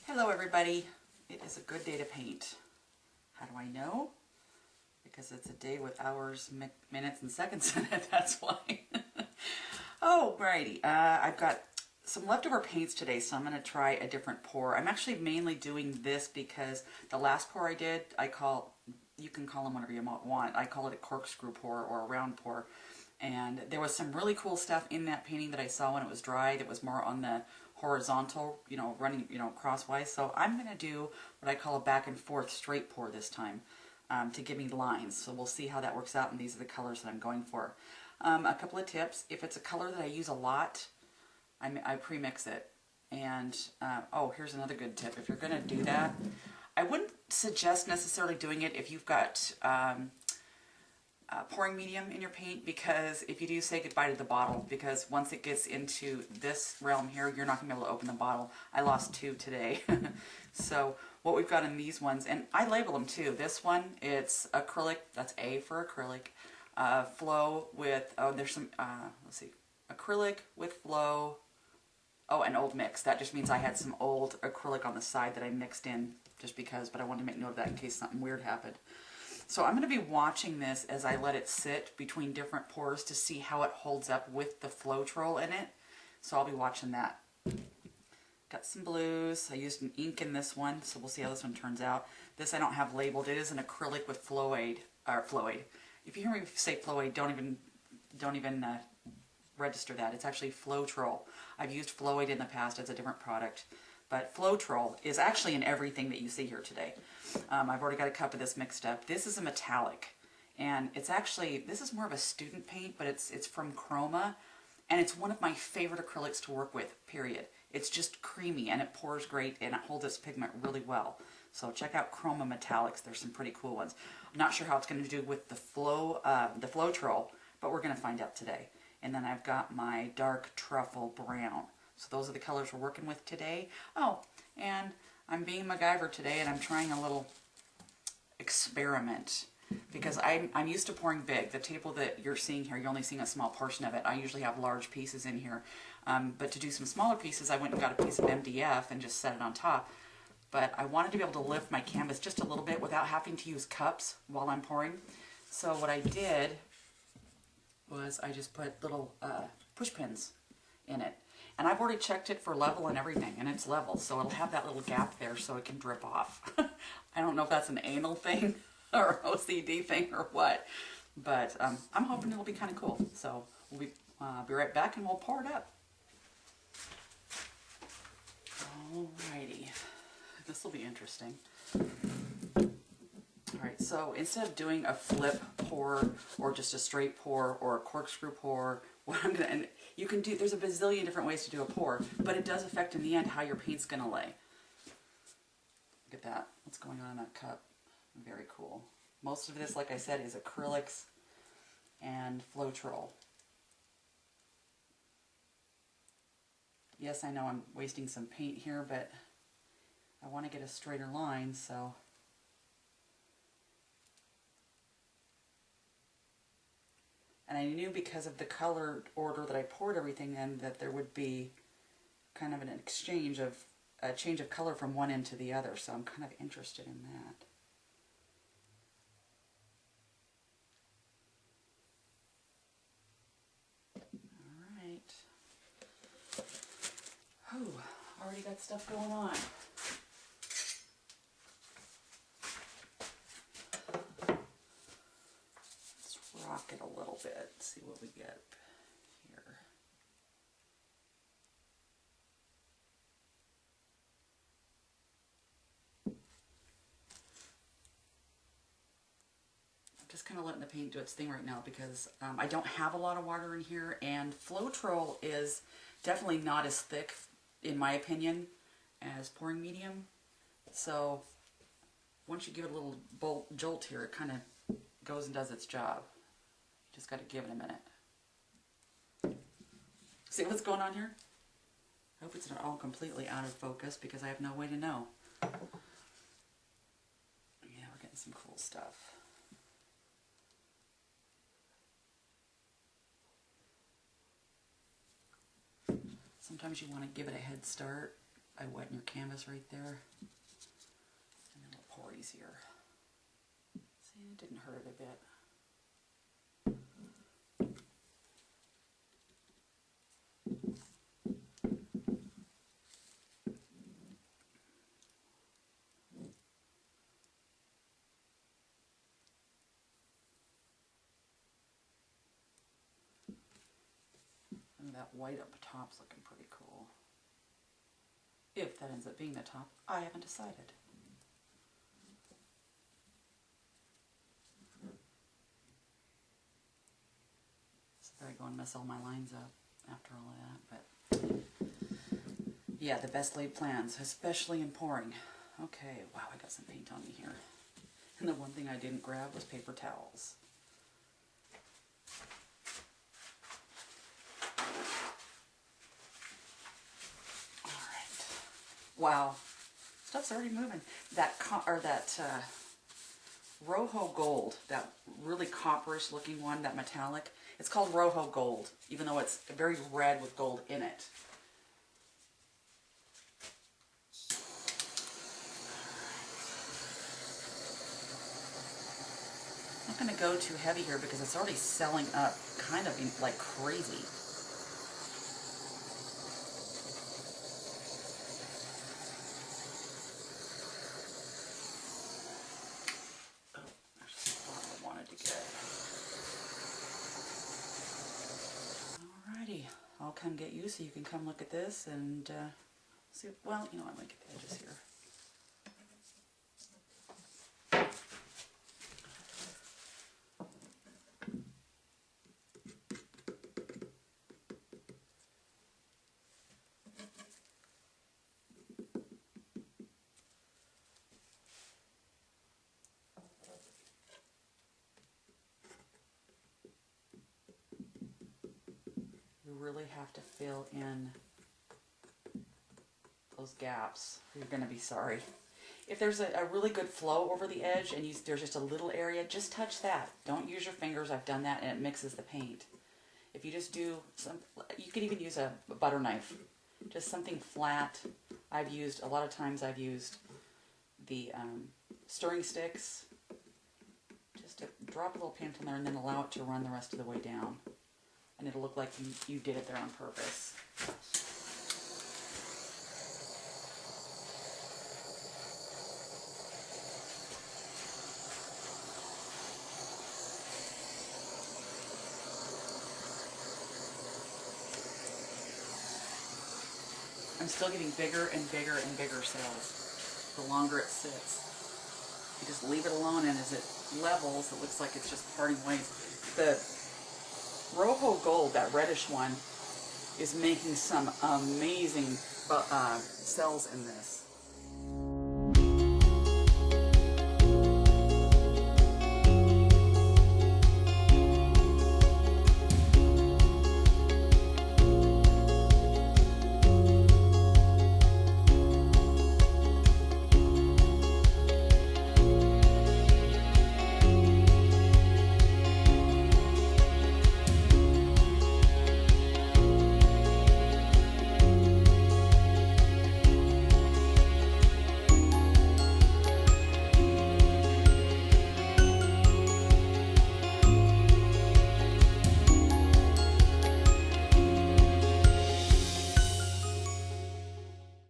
Hello everybody. It is a good day to paint. How do I know? Because it's a day with hours, minutes, and seconds in it, that's why. Alrighty, I've got some leftover paints today, so I'm going to try a different pour. I'm actually mainly doing this because the last pour I did, you can call them whatever you want. I call it a corkscrew pour or a round pour. And there was some really cool stuff in that painting that I saw when it was dry that was more on the horizontal, running, crosswise. So I'm going to do what I call a back and forth straight pour this time to give me lines. So we'll see how that works out, and these are the colors that I'm going for. A couple of tips. If it's a color that I use a lot, I pre-mix it. And, here's another good tip. If you're going to do that, I wouldn't suggest necessarily doing it if you've got pouring medium in your paint, because if you do, say goodbye to the bottle, because once it gets into this realm here, you're not going to be able to open the bottle. I lost 2 today. So what we've got in these ones, and I label them too. This one, it's acrylic, that's A for acrylic. Flow with, there's some, let's see, acrylic with flow. Oh, and old mix. That just means I had some old acrylic on the side that I mixed in just because, but I wanted to make note of that in case something weird happened. So I'm going to be watching this as I let it sit between different pours to see how it holds up with the Floetrol in it. So I'll be watching that. Got some blues. I used an ink in this one, so we'll see how this one turns out. This I don't have labeled. It is an acrylic with Floaid. If you hear me say Floaid, don't even register that. It's actually Floetrol. I've used Floaid in the past as a different product. But Floetrol is actually in everything that you see here today. I've already got a cup of this mixed up. This is a metallic, and it's actually, this is more of a student paint, but it's from Chroma, and it's one of my favorite acrylics to work with, period. It's just creamy, and it pours great, and it holds its pigment really well. So check out Chroma Metallics. There's some pretty cool ones. I'm not sure how it's going to do with the Floetrol, but we're going to find out today. And then I've got my dark truffle brown. So those are the colors we're working with today. Oh, and I'm being MacGyver today, and I'm trying a little experiment because I'm used to pouring big. The table that you're seeing here, you're only seeing a small portion of it. I usually have large pieces in here. But to do some smaller pieces, I went and got a piece of MDF and just set it on top. But I wanted to be able to lift my canvas just a little bit without having to use cups while I'm pouring. So what I did was I just put little push pins in it. And I've already checked it for level and everything, and it's level, so it'll have that little gap there so it can drip off. I don't know if that's an anal thing or OCD thing or what, but I'm hoping it'll be kind of cool. So we'll be right back and we'll pour it up. Alrighty, this will be interesting. Alright, so instead of doing a flip pour or just a straight pour or a corkscrew pour, what I'm gonna, and you can do, there's a bazillion different ways to do a pour, but it does affect in the end how your paint's gonna lay. Look at that, what's going on in that cup. Very cool. Most of this, like I said, is acrylics and Floetrol. Yes, I know I'm wasting some paint here, but I want to get a straighter line, so. And I knew because of the color order that I poured everything in that there would be kind of an exchange of, a change of color from one end to the other, so I'm kind of interested in that. Alright. Oh, already got stuff going on. Rock it a little bit, see what we get here. I'm just kind of letting the paint do its thing right now because I don't have a lot of water in here, and Floetrol is definitely not as thick, in my opinion, as pouring medium. So once you give it a little jolt here, it kind of goes and does its job. Just got to give it a minute. See what's going on here? I hope it's not all completely out of focus because I have no way to know. Yeah, we're getting some cool stuff. Sometimes you want to give it a head start I wet your canvas right there, and it'll pour easier. See, it didn't hurt it a bit. And that white up top's looking pretty cool. If that ends up being the top, I haven't decided. So I go and mess all my lines up after all of that, but yeah, the best laid plans, especially in pouring. Okay, wow, I got some paint on me here. And the one thing I didn't grab was paper towels. Wow, stuff's already moving. That Rojo Gold, that really copperish looking one, that metallic, it's called Rojo Gold, even though it's very red with gold in it. I'm not going to go too heavy here because it's already selling up kind of like crazy. I'll come get you so you can come look at this and see. Well, you know, I'm going to get the edges here. You really have to fill in those gaps. You're going to be sorry. If there's a really good flow over the edge and there's just a little area, just touch that. Don't use your fingers. I've done that and it mixes the paint. If you just do some, you could even use a butter knife. Just something flat. A lot of times I've used the stirring sticks. Just to drop a little paint in there and then allow it to run the rest of the way down. And it'll look like you did it there on purpose. I'm still getting bigger and bigger and bigger cells the longer it sits. You just leave it alone, and as it levels, it looks like it's just parting ways. The Rojo Gold, that reddish one, is making some amazing cells in this.